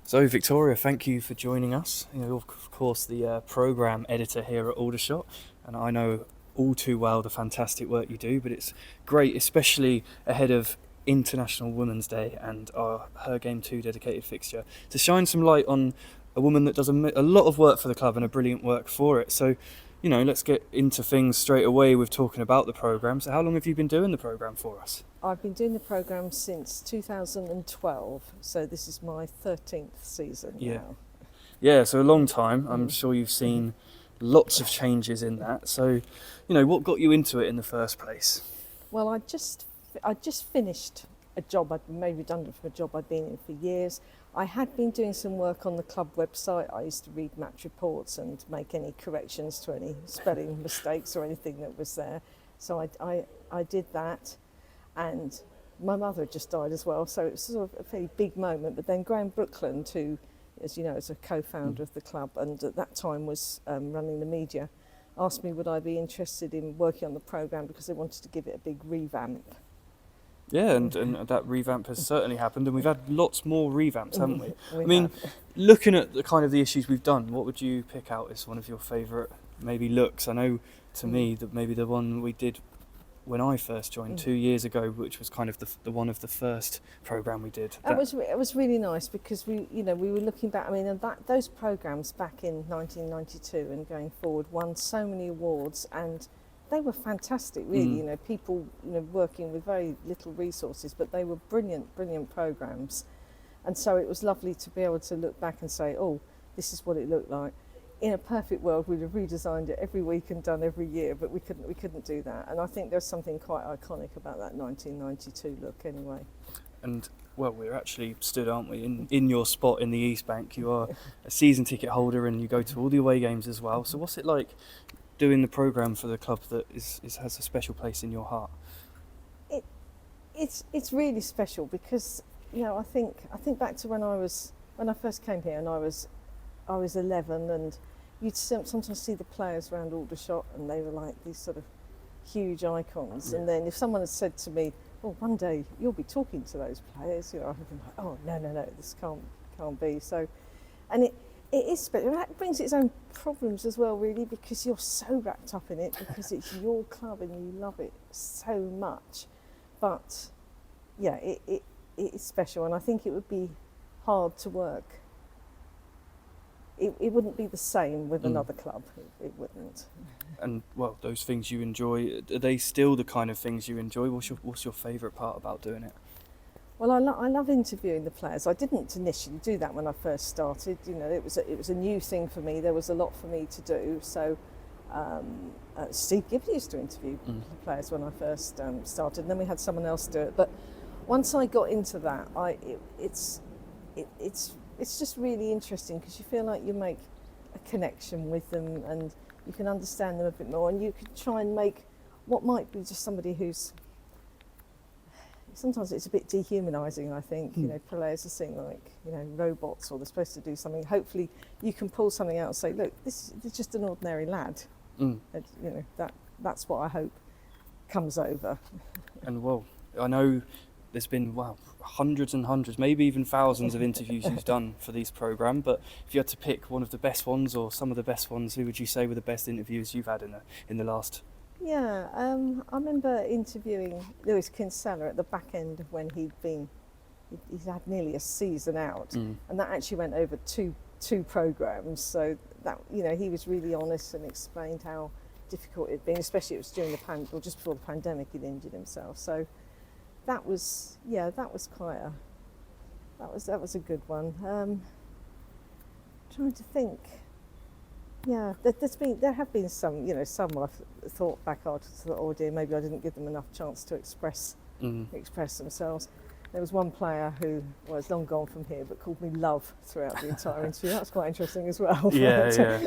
So, Victoria, thank you for joining us. Of course, the program editor here at Aldershot, and I know all too well the fantastic work you do. But it's great, especially ahead of International Women's Day and our Her Game 2 dedicated fixture, to shine some light on a woman that does a lot of work for the club and a brilliant work for it. So, let's get into things straight away with talking about the programme. So, how long have you been doing the programme for us? I've been doing the programme since 2012, so this is my 13th season now. Yeah, so a long time. I'm sure you've seen lots of changes in that. So, what got you into it in the first place? Well, I just finished a job. I'd been made redundant from a job I'd been in for years. I had been doing some work on the club website. I used to read match reports and make any corrections to any spelling mistakes or anything that was there. So I did that. And my mother had just died as well, so it was sort of a fairly big moment. But then Graham Brookland, who, as you know, is a co-founder of the club and at that time was running the media, asked me would I be interested in working on the programme because they wanted to give it a big revamp. Yeah, and that revamp has certainly happened, and we've had lots more revamps, haven't we? We have. Looking at the kind of the issues we've done, what would you pick out as one of your favourite maybe looks? I know to me that maybe the one we did when I first joined 2 years ago, which was kind of the one of the first programme we did. It was really nice because we were looking back. I mean, and those programmes back in 1992 and going forward won so many awards, and they were fantastic. Really, people working with very little resources, but they were brilliant programmes, and so it was lovely to be able to look back and say, oh, this is what it looked like. In a perfect world, we'd have redesigned it every week and done every year, but we couldn't do that. And I think there's something quite iconic about that 1992 look anyway. And, well, we're actually stood, aren't we, in your spot in the East Bank. You are a season ticket holder and you go to all the away games as well. So what's it like doing the programme for the club that has a special place in your heart? It's really special because, I think back to when I first came here and I was 11, and you'd sometimes see the players around Aldershot and they were like these sort of huge icons. Yeah. And then if someone had said to me, "Oh, one day you'll be talking to those players," I'd have been like, "Oh, no, this can't be." So, and it is special. That brings its own problems as well, really, because you're so wrapped up in it because it's your club and you love it so much. But yeah, it is special, and I think it would be hard to work. It wouldn't be the same with another club. It wouldn't. And, well, those things you enjoy, are they still the kind of things you enjoy? What's your favourite part about doing it? Well, I love interviewing the players. I didn't initially do that when I first started. It was a new thing for me. There was a lot for me to do. So Steve Gibney used to interview the players when I first started, and then we had someone else do it. But once I got into that, it's just really interesting because you feel like you make a connection with them and you can understand them a bit more, and you can try and make what might be just somebody who's... Sometimes it's a bit dehumanising, I think. Players are seeing like, robots, or they're supposed to do something. Hopefully you can pull something out and say, look, this is just an ordinary lad. And, that's what I hope comes over. And, well, I know there's been, hundreds and hundreds, maybe even thousands of interviews you've done for these programme, but if you had to pick one of the best ones or some of the best ones, who would you say were the best interviews you've had in the last? Yeah, I remember interviewing Lewis Kinsella at the back end of when he'd had nearly a season out, and that actually went over two programmes. So that he was really honest and explained how difficult it'd been, especially it was during the just before the pandemic. He'd injured himself, so that was a good one. Trying to think. Yeah, there have been some, some I've thought back afterwards, oh dear, maybe I didn't give them enough chance to express themselves. There was one player who was long gone from here, but called me love throughout the entire interview. That was quite interesting as well. Yeah.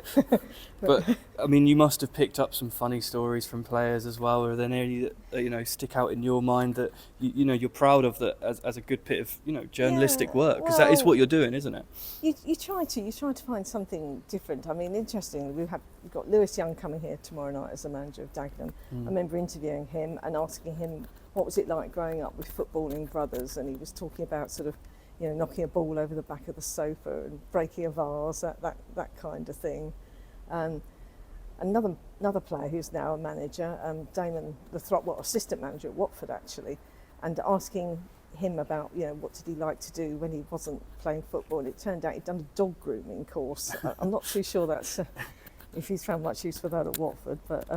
But I mean, you must have picked up some funny stories from players as well. Are there any that stick out in your mind that you're proud of, that as a good bit of journalistic work? Because that is what you're doing, isn't it? You try to find something different. I mean, interestingly, we've got Lewis Young coming here tomorrow night as the manager of Dagenham. I remember interviewing him and asking him what was it like growing up with footballing brothers, and he was talking about sort of knocking a ball over the back of the sofa and breaking a vase, that kind of thing. Another player who's now a manager, Damon assistant manager at Watford actually, and asking him about what did he like to do when he wasn't playing football, and it turned out he'd done a dog grooming course. I'm not too sure that's if he's found much use for that at Watford, but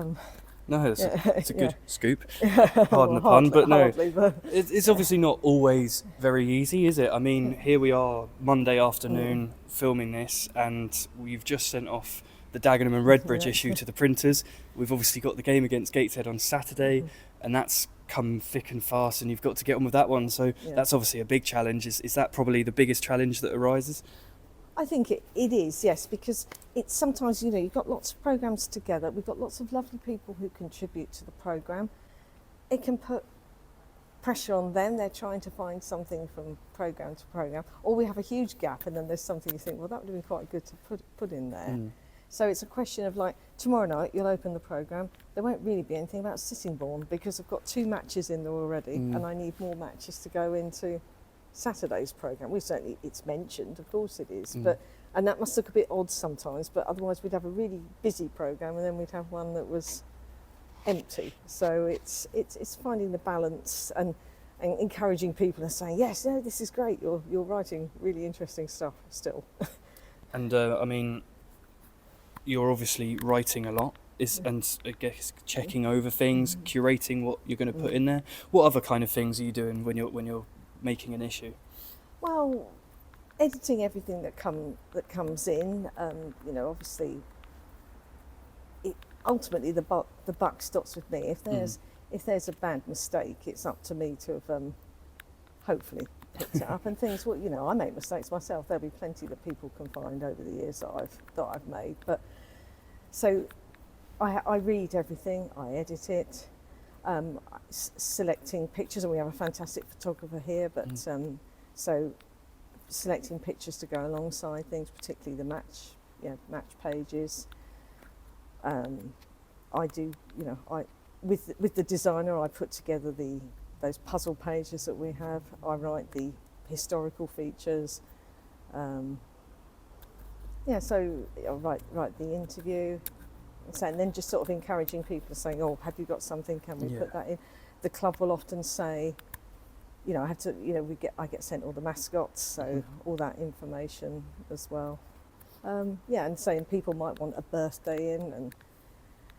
no, it's a good scoop. Pardon Pardon the pun, but no, hardly, but it's obviously not always very easy, is it? I mean, here we are Monday afternoon filming this, and we've just sent off the Dagenham and Redbridge issue to the printers. We've obviously got the game against Gateshead on Saturday, and that's come thick and fast, and you've got to get on with that one. So that's obviously a big challenge. Is that probably the biggest challenge that arises? I think it is, yes, because it's sometimes, you've got lots of programmes together. We've got lots of lovely people who contribute to the programme. It can put pressure on them. They're trying to find something from programme to programme. Or we have a huge gap and then there's something you think, well, that would have been quite good to put in there. So it's a question of tomorrow night you'll open the programme. There won't really be anything about Sittingbourne because I've got 2 matches in there already and I need more matches to go into Saturday's programme. It's mentioned, of course it is, and that must look a bit odd sometimes, but otherwise we'd have a really busy programme and then we'd have one that was empty. So it's finding the balance and encouraging people and saying, yes, no, this is great, you're writing really interesting stuff still. And I mean, you're obviously writing a lot, and I guess checking over things, curating what you're going to put in there. What other kind of things are you doing when you're making an issue? Well, editing everything that comes in. Obviously, ultimately the buck stops with me. If there's a bad mistake, it's up to me to have hopefully picked it up. And things, I make mistakes myself. There'll be plenty that people can find over the years that I've made. But so I read everything, I edit it. Selecting pictures, and we have a fantastic photographer here, but so selecting pictures to go alongside things, particularly the match pages. I do, with the designer, I put together those puzzle pages that we have. I write the historical features. So I write the interview. So, and then just sort of encouraging people, saying, "Oh, have you got something? Can we put that in?" The club will often say, "I have to." I get sent all the mascots, so all that information as well. And saying people might want a birthday in,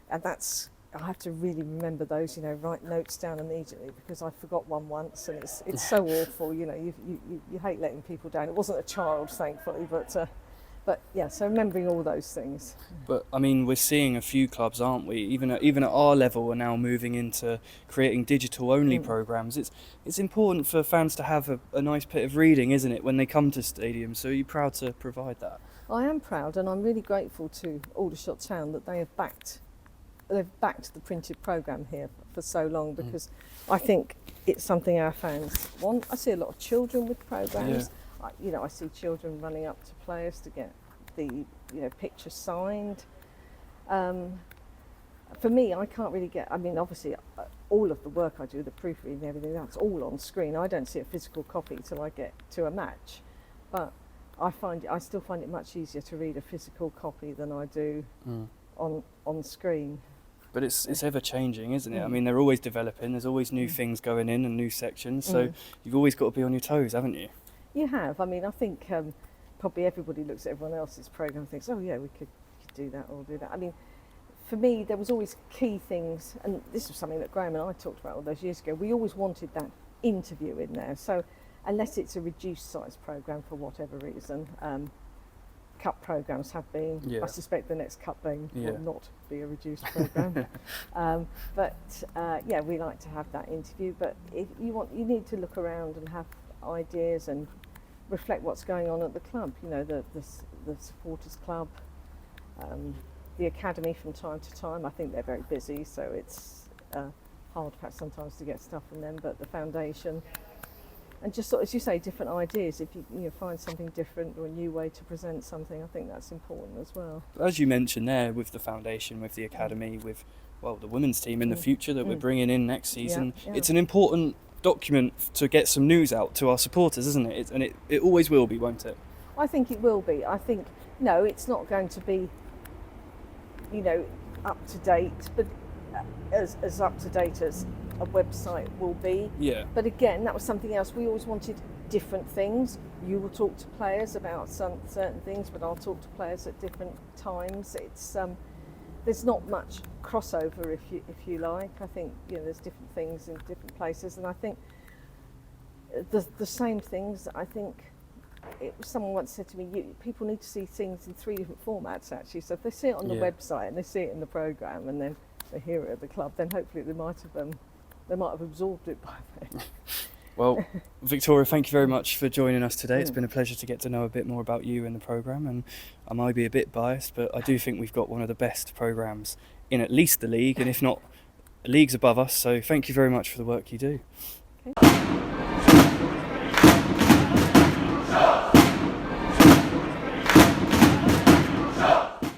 and that's I have to really remember those. Write notes down immediately because I forgot one once, and it's so awful. You hate letting people down. It wasn't a child, thankfully, but yeah, so remembering all those things. But I mean, we're seeing a few clubs, aren't we? Even at our level, are now moving into creating digital-only programmes. It's important for fans to have a nice bit of reading, isn't it, when they come to stadiums? So are you proud to provide that? I am proud, and I'm really grateful to Aldershot Town that they've backed the printed programme here for so long, because I think it's something our fans want. I see a lot of children with programmes. I see children running up to players to get the picture signed. For me, I can't really get. I mean, obviously, all of the work I do, the proofreading and everything, that's all on screen. I don't see a physical copy till I get to a match, but I still find it much easier to read a physical copy than I do on screen. But it's ever changing, isn't it? I mean, they're always developing. There's always new things going in and new sections. So you've always got to be on your toes, haven't you? You have. I mean, I think probably everybody looks at everyone else's programme and thinks, oh yeah, we could do that or do that. I mean, for me, there was always key things, and this was something that Graham and I talked about all those years ago. We always wanted that interview in there. So unless it's a reduced size programme for whatever reason, cup programmes have been. I suspect the next cup game will not be a reduced programme. We like to have that interview. But if you need to look around and have ideas and reflect what's going on at the club. The supporters club, the academy from time to time. I think they're very busy, so it's hard perhaps sometimes to get stuff from them. But the foundation, and just sort of, as you say, different ideas. If you find something different or a new way to present something, I think that's important as well. As you mentioned there, with the foundation, with the academy, with the women's team in the future that we're bringing in next season, it's an important document to get some news out to our supporters, isn't it? And it always will be, won't it? I think it will be. I think, no, it's not going to be, you know, up to date, but as up to date as a website will be. Yeah. But again, that was something else. We always wanted different things. You will talk to players about certain things, but I'll talk to players at different times. It's there's not much crossover, if you like. I think, you know, there's different things in different places, and I think the same things. I think someone once said to me, people need to see things in 3 different formats actually. So if they see it on the website and they see it in the programme and then they hear it at the club, then hopefully they might have absorbed it by then. Well, Victoria, thank you very much for joining us today. It's been a pleasure to get to know a bit more about you and the programme, and I might be a bit biased, but I do think we've got one of the best programmes in at least the league, and if not leagues above us, so thank you very much for the work you do. Okay.